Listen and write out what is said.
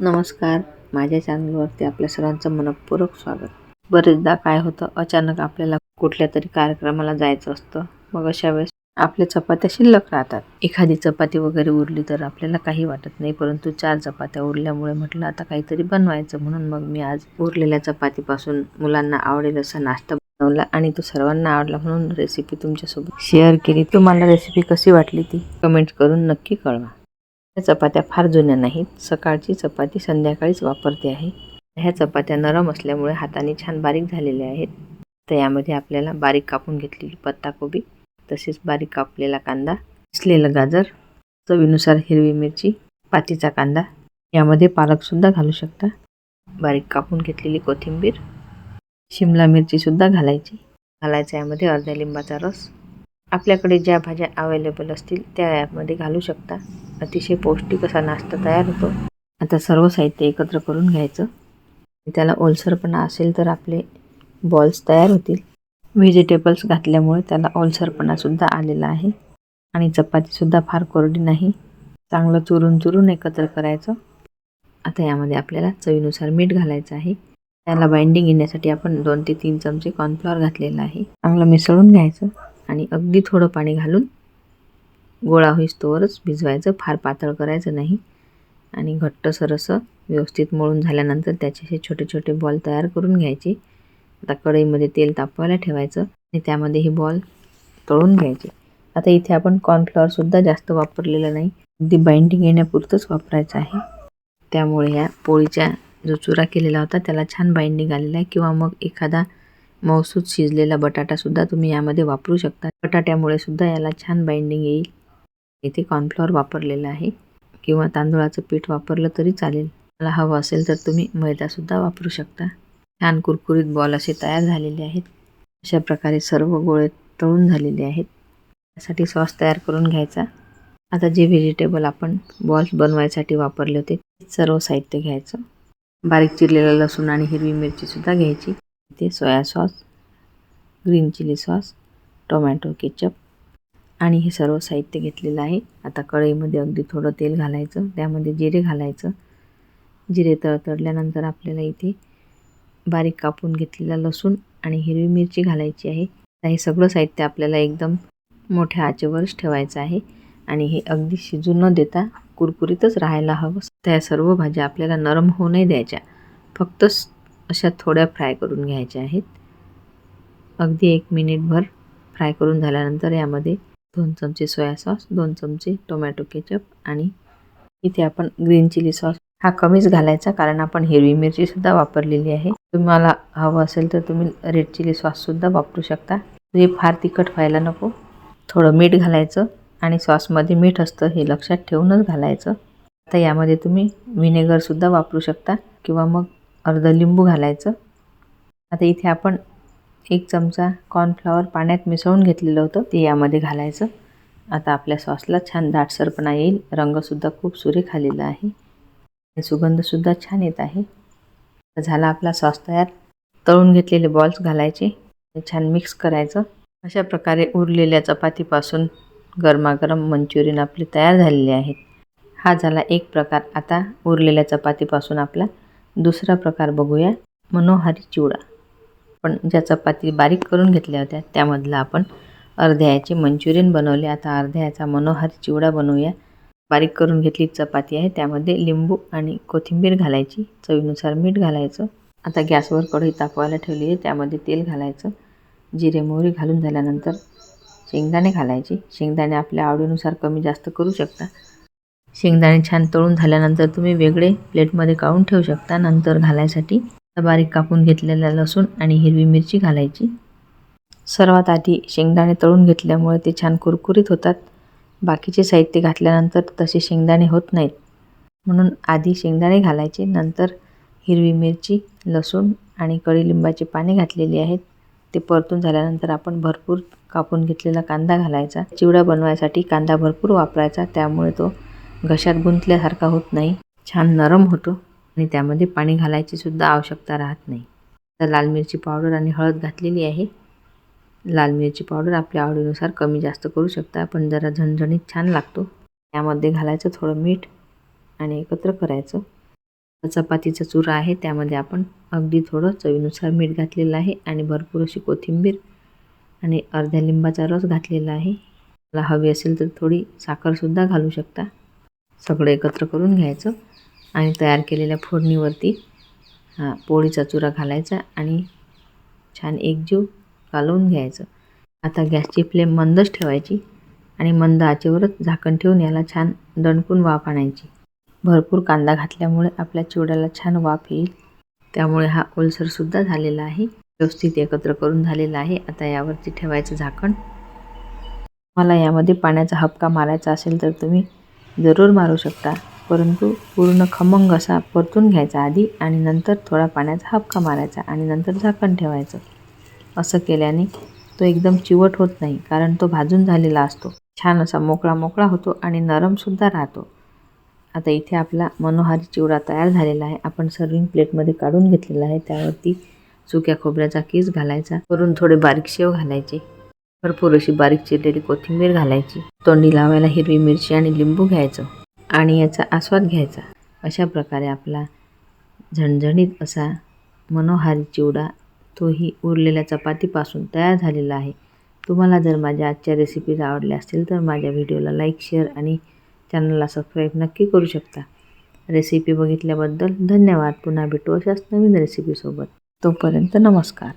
नमस्कार, माझ्या चॅनलवरती आपल्या सर्वांचं मनःपूर्वक स्वागत. बरेचदा काय होतं, अचानक आपल्याला कुठल्या तरी कार्यक्रमाला जायचं असतं. मग अशा वेळेस आपल्या चपात्या शिल्लक राहतात. एखादी चपाती वगैरे उरली तर आपल्याला काही वाटत नाही, परंतु 4 चपात्या उरल्यामुळे म्हटलं आता काहीतरी बनवायचं. म्हणून मग मी आज उरलेल्या चपातीपासून मुलांना आवडेल असा नाश्ता बनवला आणि तो सर्वांना आवडला, म्हणून रेसिपी तुमच्यासोबत शेअर केली. तुम्हाला रेसिपी कशी वाटली ती कमेंट करून नक्की कळवा. ह्या चपात्या फार जुन्या नाहीत. सकाळची चपाती संध्याकाळीच वापरते आहे. ह्या चपात्या नरम असल्यामुळे हाताने छान बारीक झालेल्या आहेत. तर यामध्ये आपल्याला बारीक कापून घेतलेली पत्ताकोबी, तसेच बारीक कापलेला कांदा, किसलेलं गाजर, चवीनुसार हिरवी मिरची, पातीचा कांदा, यामध्ये पालकसुद्धा घालू शकता, बारीक कापून घेतलेली कोथिंबीर, शिमला मिरचीसुद्धा घालायचं यामध्ये अर्ध्या लिंबाचा रस. आपल्याकडे ज्या भाज्या अवेलेबल असतील त्या यामध्ये घालू शकता. अतिशय पौष्टिक असा नाश्ता तयार होतो. आता सर्व साहित्य एकत्र करून घ्यायचं. त्याला ओलसरपणा असेल तर आपले बॉल्स तयार होतील. व्हेजिटेबल्स घातल्यामुळे त्याला ओलसरपणासुद्धा आलेला आहे आणि चपातीसुद्धा फार कोरडी नाही. चांगलं चुरून एकत्र करायचं. आता यामध्ये आपल्याला चवीनुसार मीठ घालायचं आहे. त्याला बाइंडिंग येण्यासाठी आपण 2 ते 3 चमचे कॉर्नफ्लॉवर घातलेलं आहे. चांगलं मिसळून घ्यायचं आणि अगदी थोडं पाणी घालून गोळा होईस्तोवरच भिजवायचं. फार पातळ करायचं नाही. आणि घट्टसर असं व्यवस्थित मळून झाल्यानंतर त्याचे हे छोटे छोटे बॉल तयार करून घ्यायचे. आता कढईमध्ये तेल तापवायला ठेवायचं आणि त्यामध्ये हे बॉल तळून घ्यायचे. आता इथे आपण कॉर्नफ्लॉवरसुद्धा जास्त वापरलेलं नाही, अगदी बाइंडिंग येण्यापुरतंच वापरायचं आहे. त्यामुळे या पोळीचा जो चुरा केलेला होता त्याला छान बाइंडिंग आलेला आहे. किंवा मग एखादा मऊसूत शिजलेला बटाटासुद्धा तुम्ही यामध्ये वापरू शकता. बटाट्यामुळे सुद्धा याला छान बाइंडिंग येईल. इथे कॉर्नफ्लॉवर वापरलेलं आहे किंवा तांदूळाचं पीठ वापरलं तरी चालेल. मला हवं असेल तर तुम्ही मैदासुद्धा वापरू शकता. छान कुरकुरीत बॉल असे तयार झालेले आहेत. अशा प्रकारे सर्व गोळे तळून झालेले आहेत. त्यासाठी सॉस तयार करून घ्यायचा. आता जे व्हेजिटेबल आपण बॉल्स बनवायसाठी वापरले होते सर्व साहित्य घ्यायचं. बारीक चिरलेला लसूण आणि हिरवी मिरचीसुद्धा घ्यायची. इथे soya sauce, green chilli sauce, tomato ketchup आणि हे सर्व साहित्य घेतलेलं आहे. आता कढईमध्ये अगदी थोडं तेल घालायचं. त्यामध्ये जिरे घालायचं. जिरे तडतडल्यानंतर आपल्याला इथे बारीक कापून घेतलेला लसूण आणि हिरवी मिरची घालायची आहे. आता हे सगळं साहित्य आपल्याला एकदम मोठ्या आचेवरच ठेवायचं आहे आणि हे अगदी शिजू न देता कुरकुरीतच राहायला हवं. त्या सर्व भाज्या आपल्याला नरम होऊ नाही द्यायच्या, फक्त अशा थोड्या फ्राय करून घ्यायच्या आहेत. अगदी 1 मिनिटभर फ्राय करून झाल्यानंतर यामध्ये 2 चमचे सोया सॉस, 2 चमचे टोमॅटो केचप आणि इथे आपण ग्रीन चिली सॉस हा कमीच घालायचा, कारण आपण हिरवी मिरचीसुद्धा वापरलेली आहे. तुम्हाला हवं असेल तर तुम्ही रेड चिली सॉससुद्धा वापरू शकता. हे फार तिखट व्हायला नको. थोडं मीठ घालायचं आणि सॉसमध्ये मीठ असतं हे लक्षात ठेवूनच घालायचं. आता यामध्ये तुम्ही व्हिनेगरसुद्धा वापरू शकता किंवा मग अर्ध लिंबू घालायचं. आता इथे आपण 1 चमचा कॉर्नफ्लॉवर पाण्यात मिसळून घेतलेलं होतं ते यामध्ये घालायचं. आता आपल्या सॉसला छान दाटसरपणा येईल. रंगसुद्धा खूप सुरेख आलेला आहे आणि सुगंधसुद्धा छान येत आहे. झाला आपला सॉस तयार. तळून घेतलेले बॉल्स घालायचे, छान मिक्स करायचं. अशा प्रकारे उरलेल्या चपातीपासून गरमागरम मंचुरियन आपले तयार झालेले आहेत. हा झाला एक प्रकार. आता उरलेल्या चपातीपासून आपला दुसरा प्रकार बघूया, मनोहारी चिवडा. पण ज्या चपाती बारीक करून घेतल्या होत्या त्यामधला आपण अर्ध्या याचे मंचुरियन बनवले. आता अर्ध्या याचा मनोहारी चिवडा बनवूया. बारीक करून घेतली चपाती आहे, त्यामध्ये लिंबू आणि कोथिंबीर घालायची, चवीनुसार मीठ घालायचं. आता गॅसवर कढई तापवायला ठेवली आहे, त्यामध्ये तेल घालायचं. जिरे मोहरी घालून झाल्यानंतर शेंगदाणे घालायचे. शेंगदाणे आपल्या आवडीनुसार कमी जास्त करू शकता. शेंगदाणे छान तळून झाल्यानंतर तुम्ही वेगळे प्लेटमध्ये काढून ठेवू शकता. नंतर घालायसाठी बारीक कापून घेतलेला लसूण आणि हिरवी मिरची घालायची. सर्वात आधी शेंगदाणे तळून घेतल्यामुळे ते छान कुरकुरीत होतात. बाकीचे साहित्य घातल्यानंतर तसे शेंगदाणे होत नाहीत, म्हणून आधी शेंगदाणे घालायचे. नंतर हिरवी मिरची, लसूण आणि कडुलिंबाची पाने घातलेली आहेत. ते परतून झाल्यानंतर आपण भरपूर कापून घेतलेला कांदा घालायचा. चिवडा बनवायसाठी कांदा भरपूर वापरायचा, त्यामुळे तो घशात गुंतल्यासारखा होत नाही, छान नरम होतो आणि त्यामध्ये पाणी घालायची सुद्धा आवश्यकता राहत नाही. तर लाल मिरची पावडर आणि हळद घातलेली आहे. लाल मिरची पावडर आपल्या आवडीनुसार कमी जास्त करू शकता, पण जरा झणझणीत छान लागतो. यामध्ये घालायचं थोडं मीठ आणि एकत्र करायचं. चपातीचा चुरा आहे त्यामध्ये आपण अगदी थोडं चवीनुसार मीठ घातलेलं आहे आणि भरपूर अशी कोथिंबीर आणि अर्ध्या लिंबाचा रस घातलेला आहे. मला हवी असेल तर थोडी साखरसुद्धा घालू शकता. सगळं एकत्र करून घ्यायचं आणि तयार केलेल्या फोडणीवरती पोळीचा चुरा घालायचा आणि छान एकजीव कालवून घ्यायचं. आता गॅसची फ्लेम मंदच ठेवायची आणि मंद आचेवरच झाकण ठेवून याला छान दणकून वाफ आणायची. भरपूर कांदा घातल्यामुळे आपल्या चिवड्याला छान वाफ येईल. त्यामुळे हा ओलसरसुद्धा झालेला आहे. व्यवस्थित एकत्र करून झालेला आहे. आता यावरती ठेवायचं झाकण. मला यामध्ये पाण्याचा हबका मारायचा असेल तर तुम्ही जरूर मारू शकता, परंतु पूर्ण खमंग असा परतून घ्यायचा आधी आणि नंतर थोडा पाण्याचा हबका मारायचा आणि नंतर झाकण ठेवायचं. असं केल्याने तो एकदम चिवट होत नाही, कारण तो भाजून झालेला असतो. छान असा मोकळा मोकळा होतो आणि नरमसुद्धा राहतो. आता इथे आपला मनोहारी चिवडा तयार झालेला आहे. आपण सर्विंग प्लेटमध्ये काढून घेतलेला आहे. त्यावरती सुक्या खोबऱ्याचा किस घालायचा, वरून थोडे बारीक शेव घालायचे, भरपूर अशी बारीक चिरलेली कोथिंबीर घालायची, तोंडी लावायला हिरवी मिरची आणि लिंबू घ्यायचं आणि याचा आस्वाद घ्यायचा. अशा प्रकारे आपला झणझणीत असा मनोहारी चिवडा तोही उरलेल्या चपातीपासून तयार झालेला आहे. तुम्हाला जर माझ्या आजच्या रेसिपीज आवडल्या असतील तर माझ्या व्हिडिओला लाईक, शेअर आणि चॅनलला सबस्क्राईब नक्की करू शकता. रेसिपी बघितल्याबद्दल धन्यवाद. पुन्हा भेटू अशाच नवीन रेसिपीसोबत. तोपर्यंत नमस्कार.